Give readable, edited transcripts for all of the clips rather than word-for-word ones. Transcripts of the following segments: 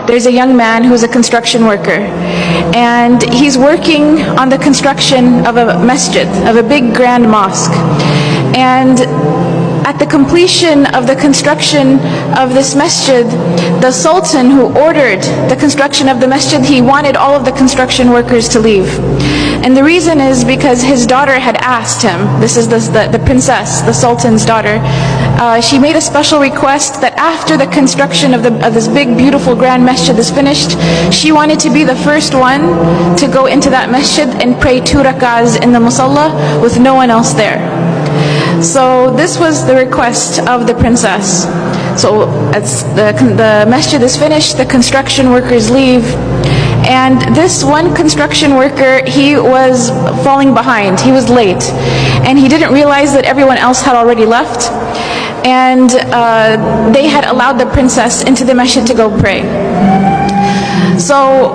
there's a young man who's a construction worker, and he's working on the construction of a masjid, of a big grand mosque. And at the completion of the construction of this masjid, the Sultan who ordered the construction of the masjid, he wanted all of the construction workers to leave. And the reason is because his daughter had asked him, this is the princess, the Sultan's daughter, she made a special request that after the construction of this big, beautiful, grand masjid is finished, she wanted to be the first one to go into that masjid and pray 2 rak'ahs in the musalla with no one else there. So this was the request of the princess. So as the masjid is finished, the construction workers leave, and this one construction worker, he was falling behind. He was late, and he didn't realize that everyone else had already left, and they had allowed the princess into the masjid to go pray. So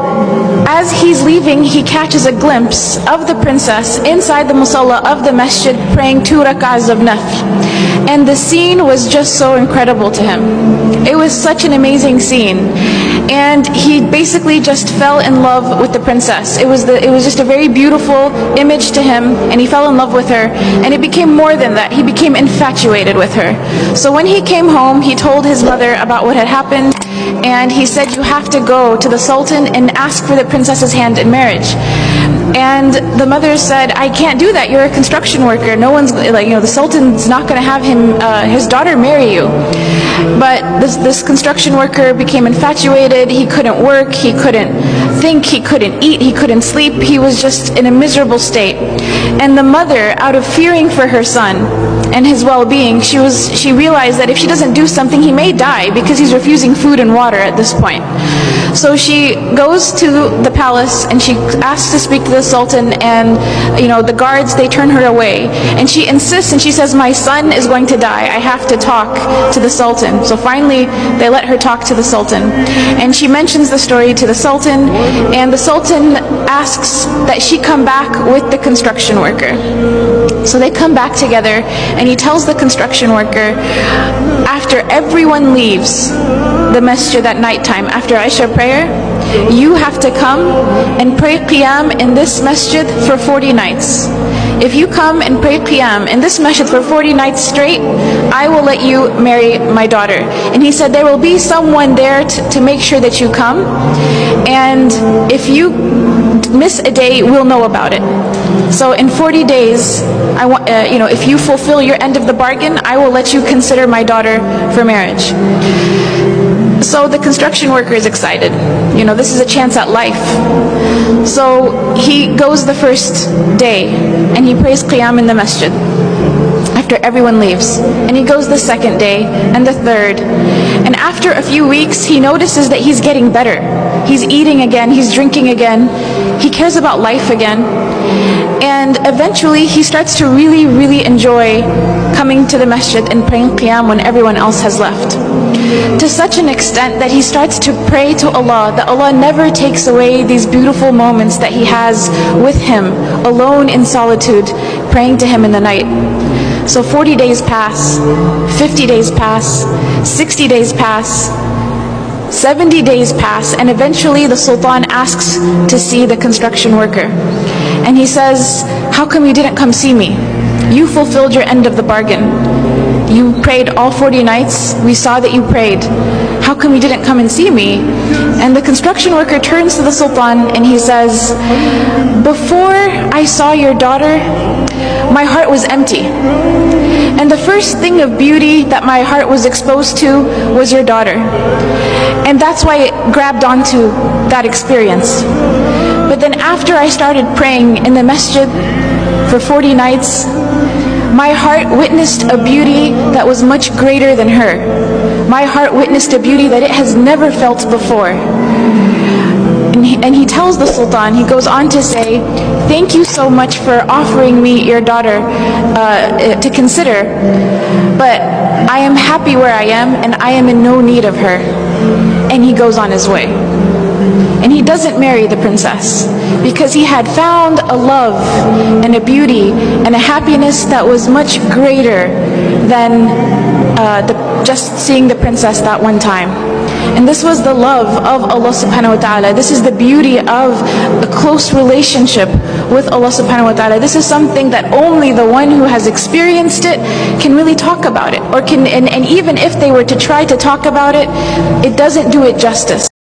as he's leaving, he catches a glimpse of the princess inside the musalla of the masjid praying 2 rak'ahs of nafl. And the scene was just so incredible to him. It was such an amazing scene. And he basically just fell in love with the princess. It was just a very beautiful image to him, and he fell in love with her. And it became more than that. He became infatuated with her. So when he came home, he told his mother about what had happened, and he said, you have to go to the Sultan and ask for the princess's hand in marriage. And the mother said, I can't do that, you're a construction worker. No one's, the Sultan's not going to have his daughter marry you. But this construction worker became infatuated. He couldn't work, he couldn't think, he couldn't eat, he couldn't sleep. He was just in a miserable state. And the mother, out of fearing for her son and his well-being, she realized that if she doesn't do something, he may die because he's refusing food and water at this point. So she goes to the palace and she asks to speak to the Sultan, and the guards, they turn her away. And she insists and she says, my son is going to die. I have to talk to the Sultan. So finally, they let her talk to the Sultan. And she mentions the story to the Sultan, and the Sultan asks that she come back with the construction worker. So they come back together, and he tells the construction worker, after everyone leaves the masjid at nighttime, after Isha prayer, you have to come and pray Qiyam in this masjid for 40 nights. If you come and pray Qiyam in this masjid for 40 nights straight, I will let you marry my daughter. And he said, there will be someone there to make sure that you come, and if you miss a day, we'll know about it. So in 40 days, if you fulfill your end of the bargain, I will let you consider my daughter for marriage. So the construction worker is excited. This is a chance at life. So he goes the first day and he prays Qiyam in the masjid after everyone leaves. And he goes the second day and the third. And after a few weeks, he notices that he's getting better. He's eating again, he's drinking again, he cares about life again. And eventually he starts to really, really enjoy coming to the masjid and praying Qiyam when everyone else has left. To such an extent that he starts to pray to Allah, that Allah never takes away these beautiful moments that he has with him, alone in solitude, praying to him in the night. So 40 days pass, 50 days pass, 60 days pass, 70 days pass, and eventually the Sultan asks to see the construction worker. And he says, how come you didn't come see me? You fulfilled your end of the bargain. You prayed all 40 nights. We saw that you prayed. How come you didn't come and see me? And the construction worker turns to the Sultan and he says, before I saw your daughter, my heart was empty. And the first thing of beauty that my heart was exposed to was your daughter. And that's why it grabbed onto that experience. But then after I started praying in the masjid for 40 nights, my heart witnessed a beauty that was much greater than her. My heart witnessed a beauty that it has never felt before. And he tells the Sultan, he goes on to say, thank you so much for offering me your daughter to consider, but I am happy where I am and I am in no need of her. And he goes on his way. And he doesn't marry the princess because he had found a love and a beauty and a happiness that was much greater than just seeing the princess that one time. And this was the love of Allah subhanahu wa ta'ala. This is the beauty of a close relationship with Allah subhanahu wa ta'ala. This is something that only the one who has experienced it can really talk about it, or can, and even if they were to try to talk about it, it doesn't do it justice.